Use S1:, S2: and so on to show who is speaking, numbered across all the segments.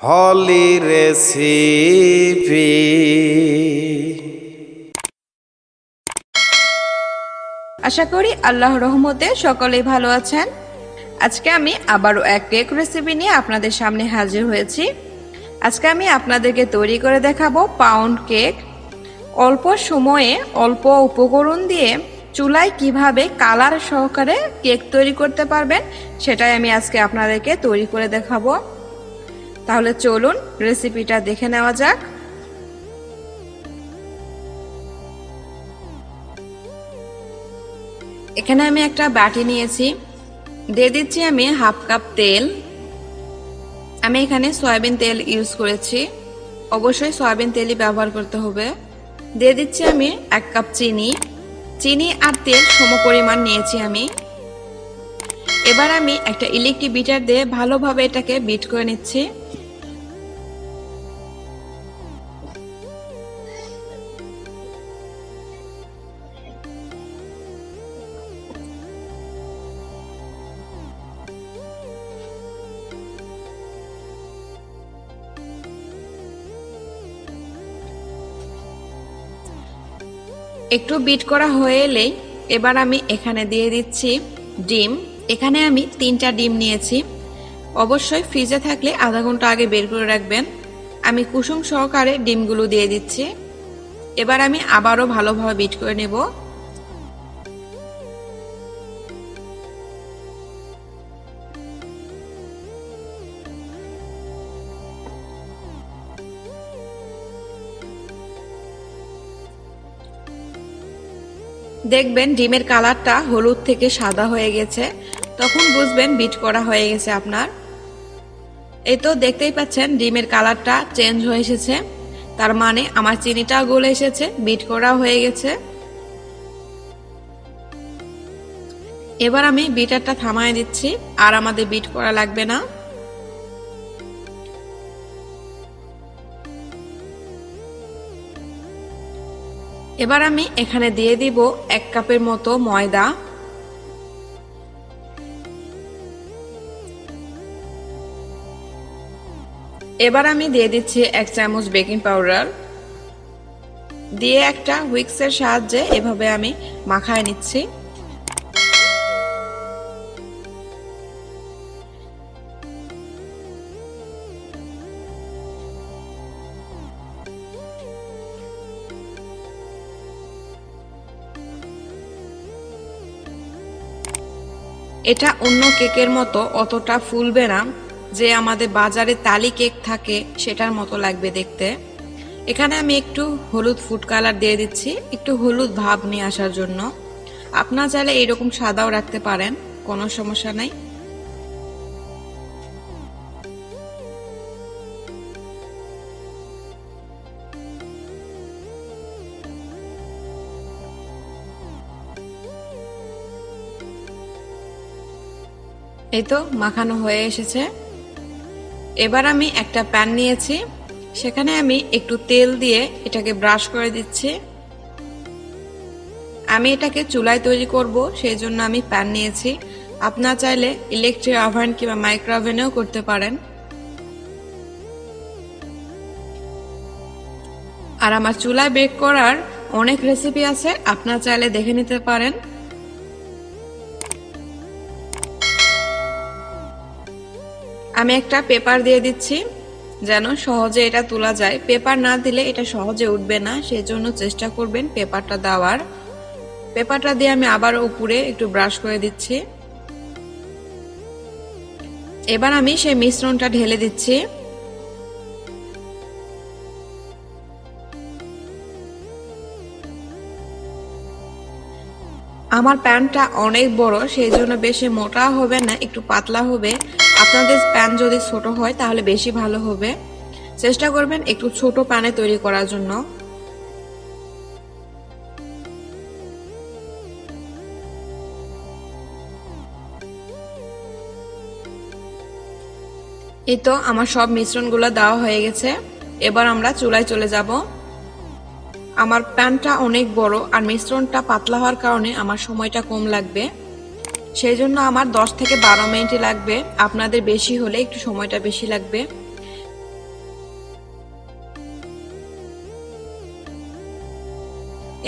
S1: হলি recipe.
S2: আশা করি আল্লাহর রহমতে সকলেই ভালো আছেন। আজকে আমি আবারও এক কেক রেসিপি নিয়ে আপনাদের সামনে হাজির হয়েছি। আজকে আমি আপনাদেরকে তৈরি করে দেখাবো পাউন্ড কেক। অল্প সময়ে অল্প উপকরণ দিয়ে চুলায় কিভাবে কালার সহকারে কেক তৈরি করতে পারবেন সেটাই আমি আজকে আপনাদেরকে তৈরি করে দেখাবো। তাহলে চলুন রেসিপিটা দেখে নেওয়া যাক। এখানে আমি একটা বাটি নিয়েছি, দিয়ে দিচ্ছি আমি হাফ কাপ তেল। আমি এখানে সয়াবিন তেল ইউজ করেছি, অবশ্যই সয়াবিন তেলই ব্যবহার করতে হবে। দিয়ে দিচ্ছি আমি 1 কাপ চিনি। চিনি আর তেল সমপরিমাণ নিয়েছি আমি। এবার আমি একটা ইলেকট্রিক বিটার দিয়ে ভালোভাবে এটাকে বিট করে নিচ্ছি। একটু বিট করা হয়ে এলেই এবার আমি এখানে দিয়ে দিচ্ছি ডিম। এখানে আমি 3টা ডিম নিয়েছি, অবশ্যই ফ্রিজে থাকলে আধা ঘন্টা আগে বের করে রাখবেন। আমি কুসুম সহকারে ডিমগুলো দিয়ে দিচ্ছি। এবার আমি আবারও ভালোভাবে বিট করে নেব। দেখবেন ডিমের কালারটা হলুদ থেকে সাদা হয়ে গেছে, তখন বুঝবেন বিট করা হয়ে গেছে আপনার। এই তো দেখতেই পাচ্ছেন ডিমের কালারটা চেঞ্জ হয়ে এসেছে, তার মানে আমার চিনিটাও গলে এসেছে, বিট করা হয়ে গেছে। এবার আমি বিটারটা থামায় দিচ্ছি, আর আমাদের বিট করা লাগবে না। এবার আমি এখানে দিয়ে দিব 1 কাপের মতো ময়দা। এবার আমি দিয়ে দিচ্ছি 1 চামচ বেকিং পাউডার। দিয়ে একটা হুইক্সের সাহায্যে এভাবে আমি মাখায় নিচ্ছি। এটা অন্য কেকের মতো অতটা ফুলবে না, যে আমাদের বাজারে তালি কেক থাকে সেটার মতো লাগবে দেখতে। এখানে আমি একটু হলুদ ফুড কালার দিয়ে দিচ্ছি, একটু হলুদ ভাব নিয়ে আসার জন্য। আপনারা চাইলে এরকম সাদাও রাখতে পারেন, কোনো সমস্যা নাই। এই তো মাখানো হয়ে এসেছে। এবার আমি একটা প্যান নিয়েছি, সেখানে আমি একটু তেল দিয়ে এটাকে ব্রাশ করে দিচ্ছি। আমি এটাকে চুলায় তৈরি করব, সেই জন্য আমি প্যান নিয়েছি। আপনারা চাইলে ইলেকট্রিক ওভেন কিংবা মাইক্রো ওভেনেও করতে পারেন। আর আমার চুলায় বেক করার অনেক রেসিপি আছে, আপনারা চাইলে দেখে নিতে পারেন। আমি একটা পেপার দিয়ে দিচ্ছি, যেন সহজে এটা তোলা যায়। পেপার না দিলে এটা সহজে উঠবে না, সেই জন্য চেষ্টা করবেন পেপারটা দেওয়ার। পেপারটা দিয়ে আমি আবার উপরে একটু ব্রাশ করে দিচ্ছি। এবার আমি সেই মিশ্রণটা ঢেলে দিচ্ছি। আমার প্যানটা অনেক বড়, সেই জন্য বেশি মোটা হবে না, একটু পাতলা হবে। আপনাদের প্যান যদি ছোট হয় তাহলে বেশি ভালো হবে। চেষ্টা করবেন একটু ছোট প্যানে তৈরি করার জন্য। এই তো আমার সব মিশ্রণগুলো দেওয়া হয়ে গেছে। এবার আমরা চুলায় চলে যাব। আমার প্যানটা অনেক বড় আর মিশ্রণটা পাতলা হওয়ার কারণে আমার সময়টা কম লাগবে, সেই জন্য আমার 10 থেকে 12 মিনিট লাগবে। আপনাদের বেশি হলে একটু সময়টা বেশি লাগবে।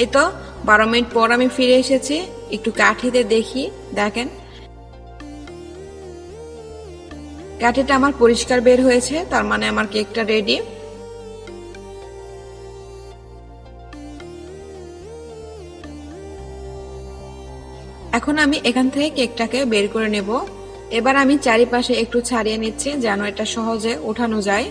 S2: এই তো 12 মিনিট পর আমি ফিরে এসেছি। একটু কাঠিতে দেখি, দেখেন কাঠিটা আমার পরিষ্কার বের হয়েছে, তার মানে আমার কেকটা রেডি। এখন আমি এখান থেকে কেকটাকে বের করে নেব। এবার আমি চারিপাশে একটু ছাড়িয়ে নিচ্ছি যেন এটা সহজে ওঠানো যায়।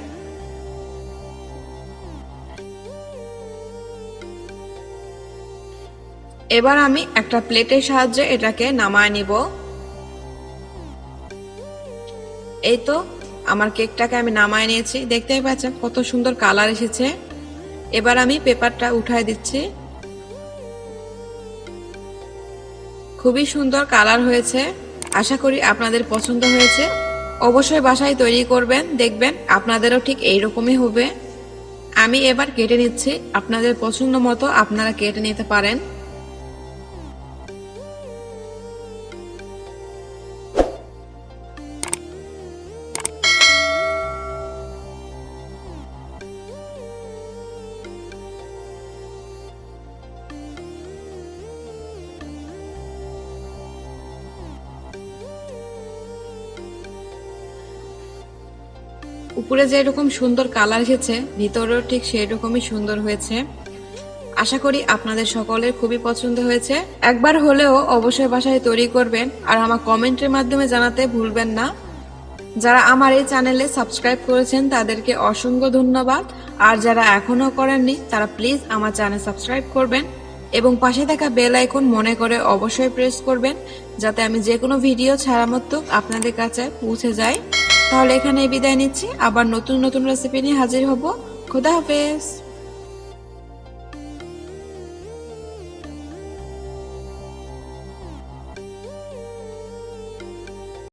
S2: এবার আমি একটা প্লেটের সাহায্যে এটাকে নামায় নিব। এই তো আমার কেকটাকে আমি নামায় নিয়েছি, দেখতেই পাচ্ছেন কত সুন্দর কালার এসেছে। এবার আমি পেপারটা উঠায় দিচ্ছি। খুবই সুন্দর কালার হয়েছে, আশা করি আপনাদের পছন্দ হয়েছে। অবশ্যই বাসায় তৈরি করবেন, দেখবেন আপনাদেরও ঠিক এইরকমই হবে। আমি এবার কেটে নিচ্ছি, আপনাদের পছন্দ মতো আপনারা কেটে নিতে পারেন। উপরে যেরকম সুন্দর কালার এসেছে, ভিতরেও ঠিক সেই রকমই সুন্দর হয়েছে। আশা করি আপনাদের সকলের খুবই পছন্দ হয়েছে। একবার হলেও অবশ্যই বাসায় তৈরি করবেন, আর আমার কমেন্টের মাধ্যমে জানাতে ভুলবেন না। যারা আমার এই চ্যানেলে সাবস্ক্রাইব করেছেন তাদেরকে অসংখ্য ধন্যবাদ, আর যারা এখনো করেননি তারা প্লিজ আমার চ্যানেল সাবস্ক্রাইব করবেন এবং পাশে থাকা বেল আইকন মনে করে অবশ্যই প্রেস করবেন, যাতে আমি যে কোনো ভিডিও ছাড়া মাত্র আপনাদের কাছে পৌঁছে যায়। তাহলে এখানে বিদায় নিচ্ছি, আবার নতুন নতুন রেসিপি নিয়ে হাজির হব। খোদা হাফেজ।